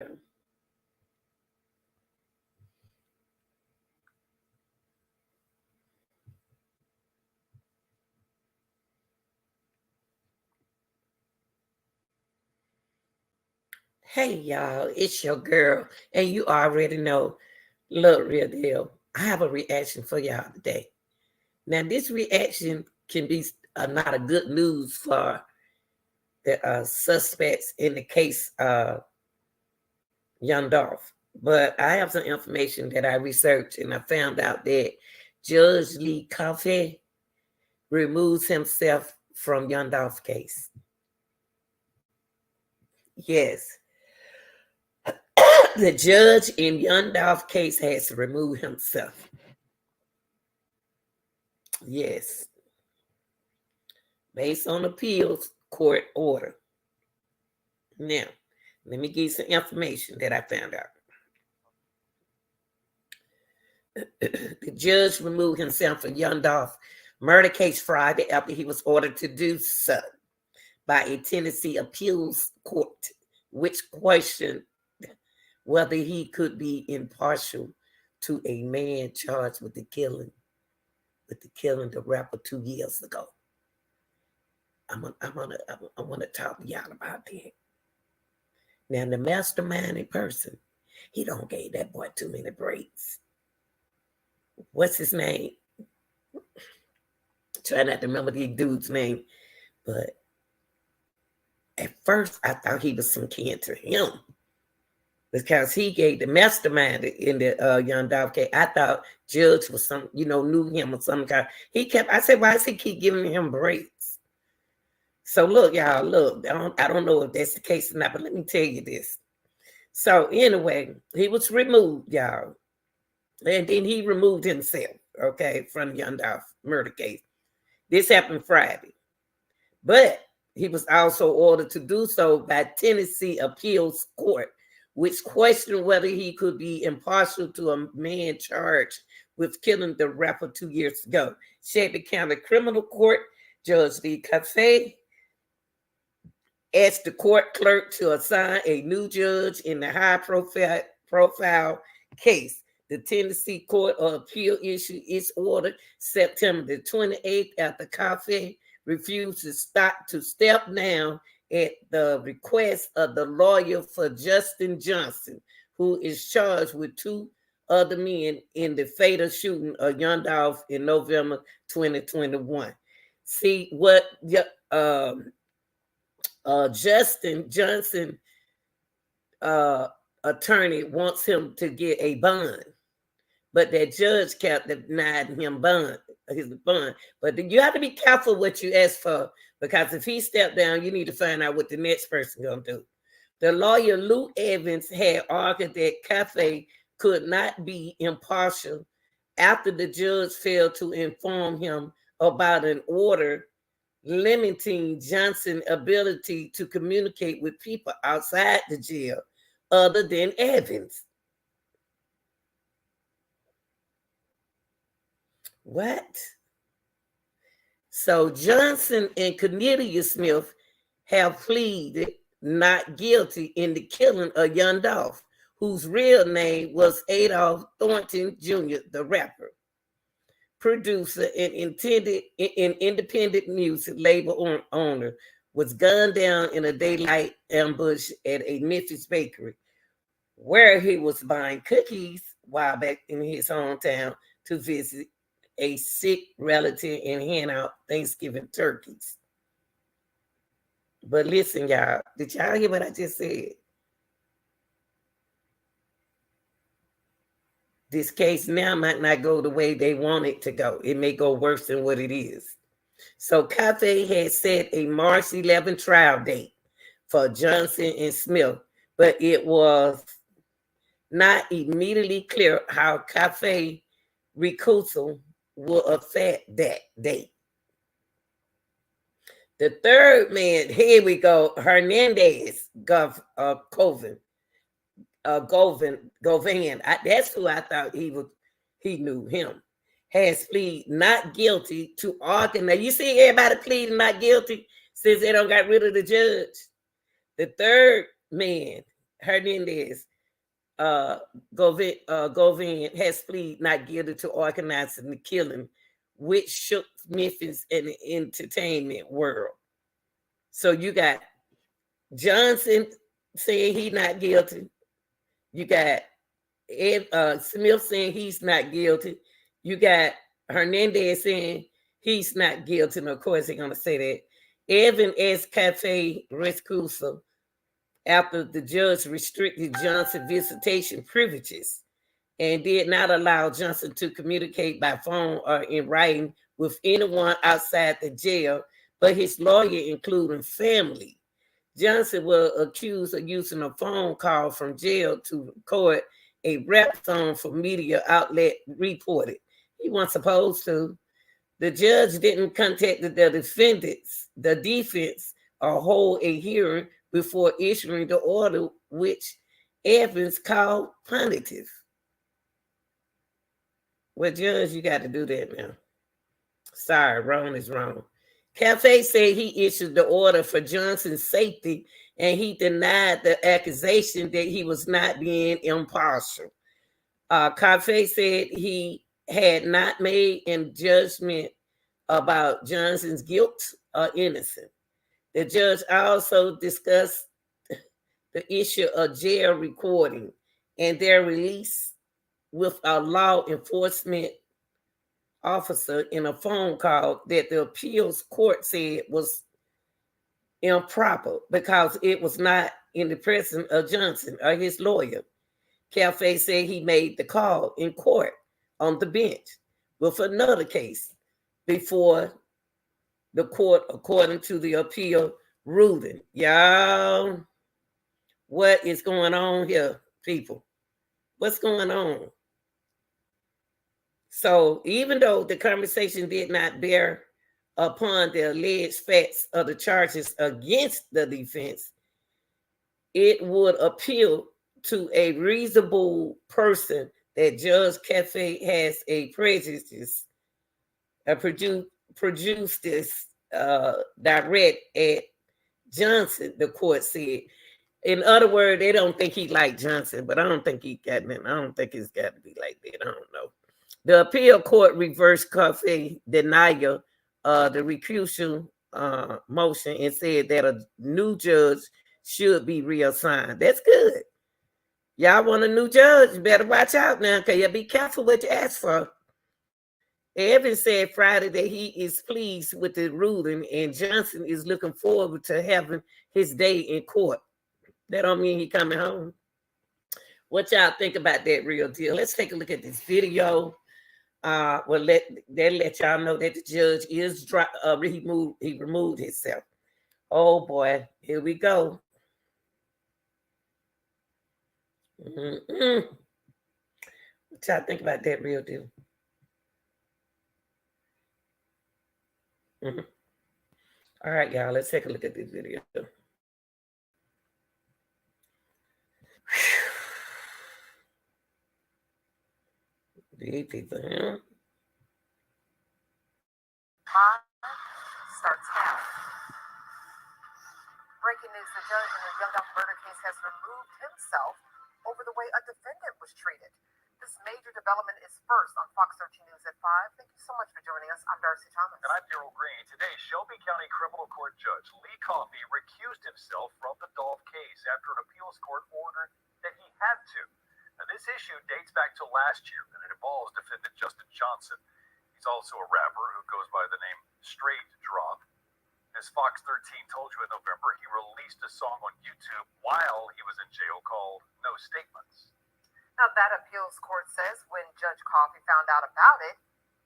Hey y'all, it's your girl, and you already know, look, real deal. I have a reaction for y'all today. Now, this reaction can be not a good news for the suspects in the case of young Dolph, but I have some information that I researched, and I found out that Judge Lee Coffey removes himself from young Dolph's case. Yes, the judge in young Dolph's case has to remove himself. Yes, based on appeals court order. Now, let me give you some information that I found out. The judge removed himself from young Dolph murder case Friday after he was ordered to do so by a Tennessee appeals court, which questioned whether he could be impartial to a man charged with the killing the rapper 2 years ago. I want to talk to y'all about that. Now, the masterminding person, he don't gave that boy too many breaks. What's his name? Try not to remember the dude's name, but at first I thought he was some kin to him because he gave the mastermind in the young Dolph case. I thought Judge was some, knew him or some kind. I said, why does he keep giving him breaks? So look, y'all, look, I don't know if that's the case or not, but let me tell you this. So anyway, he was removed, y'all. And then he removed himself, okay, from young Dolph murder case. This happened Friday. But he was also ordered to do so by Tennessee appeals court, which questioned whether he could be impartial to a man charged with killing the rapper 2 years ago. Shelby County Criminal Court Judge Lee Coffey asked the court clerk to assign a new judge in the high-profile case. The Tennessee Court of Appeal issued its order September the 28th after Coffey refused to step down at the request of the lawyer for Justin Johnson, who is charged with 2 other men in the fatal shooting of young Dolph in November 2021. See what Justin Johnson attorney wants him to get a bond, but that judge kept denying him his bond. But you have to be careful what you ask for, because if he stepped down, you need to find out what the next person gonna do. The lawyer Lou Evans had argued that Coffey could not be impartial after the judge failed to inform him about an order limiting Johnson's ability to communicate with people outside the jail other than Evans. What? So Johnson and Cornelia Smith have pleaded not guilty in the killing of young Dolph, whose real name was Adolph Thornton Jr., the rapper, producer, and independent music label owner, was gunned down in a daylight ambush at a Memphis bakery, where he was buying cookies while back in his hometown to visit a sick relative and hand out Thanksgiving turkeys. But listen, y'all, did y'all hear what I just said? This case now might not go the way they want it to go. It may go worse than what it is. So Coffey had set a March 11th trial date for Johnson and Smith, but it was not immediately clear how Coffey recusal will affect that date. The third man, here we go, Hernandez Govan. That's who I thought he knew him. Has pleaded not guilty to arguing. Now you see everybody pleading not guilty since they don't got rid of the judge. The third man Hernandez Govan has pleaded not guilty to organizing the killing, which shook Memphis and the entertainment world. So you got Johnson saying he's not guilty. You got Smith saying he's not guilty. You got Hernandez saying he's not guilty. And of course, they're going to say that. Evan S. Cafe Rescusa, after the judge restricted Johnson's visitation privileges and did not allow Johnson to communicate by phone or in writing with anyone outside the jail, but his lawyer, including family. Johnson was accused of using a phone call from jail to record a rap song for media outlet reported. He wasn't supposed to. The judge didn't contact the defense, or hold a hearing before issuing the order, which Evans called punitive. Well, Judge, you got to do that now. Sorry, wrong is wrong. Cafe said he issued the order for Johnson's safety, and he denied the accusation that he was not being impartial. Cafe said he had not made a judgment about Johnson's guilt or innocence. The judge also discussed the issue of jail recording and their release with a law enforcement officer in a phone call that the appeals court said was improper because it was not in the presence of Johnson or his lawyer. Cafe said he made the call in court on the bench with another case before the court, according to the appeal ruling. Y'all, what is going on here, people? What's going on? So even though the conversation did not bear upon the alleged facts of the charges against the defense, it would appeal to a reasonable person that Judge Cafe has a prejudice, produced this direct at Johnson, the court said. In other words, they don't think he liked Johnson, but I don't think he got it. I don't think it's got to be like that. I don't know. The appeal court reversed Cafe denial the recusal motion and said that a new judge should be reassigned. That's good. Y'all want a new judge? You better watch out now, because you be careful what you ask for. Evans said Friday that he is pleased with the ruling, and Johnson is looking forward to having his day in court. That don't mean he coming home. What y'all think about that real deal? Let's take a look at this video. Well, let y'all know that the judge is he removed himself. Oh boy, here we go. What y'all think about that real deal? All right, y'all, let's take a look at this video. These people, huh? Starts now. Breaking news, the judge in the Young Dolph murder case has removed himself over the way a defendant was treated. This major development is first on Fox 13 News at 5. Thank you so much for joining us. I'm Darcy Thomas. And I'm Daryl Green. Today, Shelby County Criminal Court Judge Lee Coffey recused himself from the Dolph case after an appeals court ordered that he had to. Now, this issue dates back to last year, and it involves defendant Justin Johnson. He's also a rapper who goes by the name Straight Drop. As Fox 13 told you in November, he released a song on YouTube while he was in jail called No Statements. Now, that appeals court says when Judge Coffey found out about it,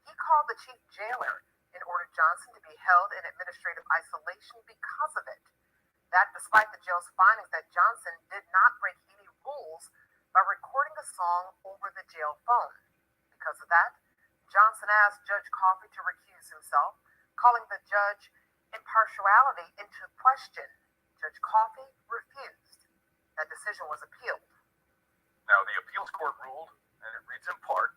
he called the chief jailer and ordered Johnson to be held in administrative isolation because of it. That despite the jail's findings that Johnson did not break any rules by recording a song over the jail phone. Because of that, Johnson asked Judge Coffey to recuse himself, calling the judge impartiality into question. Judge Coffey refused. That decision was appealed. Now, the appeals court ruled, and it reads in part,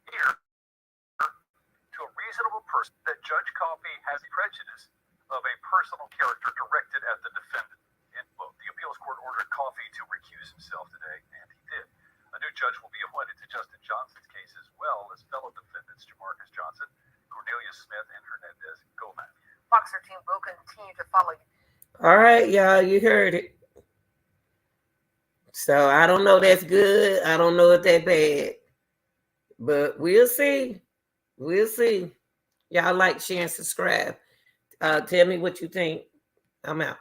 here, to a reasonable person, that Judge Coffey has the prejudice of a personal character directed at the defendant. The appeals court ordered Coffey recuse himself today, and he did. A new judge will be appointed to Justin Johnson's case as well as fellow defendants Jamarcus Johnson, Cornelius Smith, and Hernandez Gomez. Fox 13 will continue to follow you. All right, y'all, you heard it. So I don't know that's good. I don't know if that's bad. But we'll see. We'll see. Y'all like, share, and subscribe. Tell me what you think. I'm out.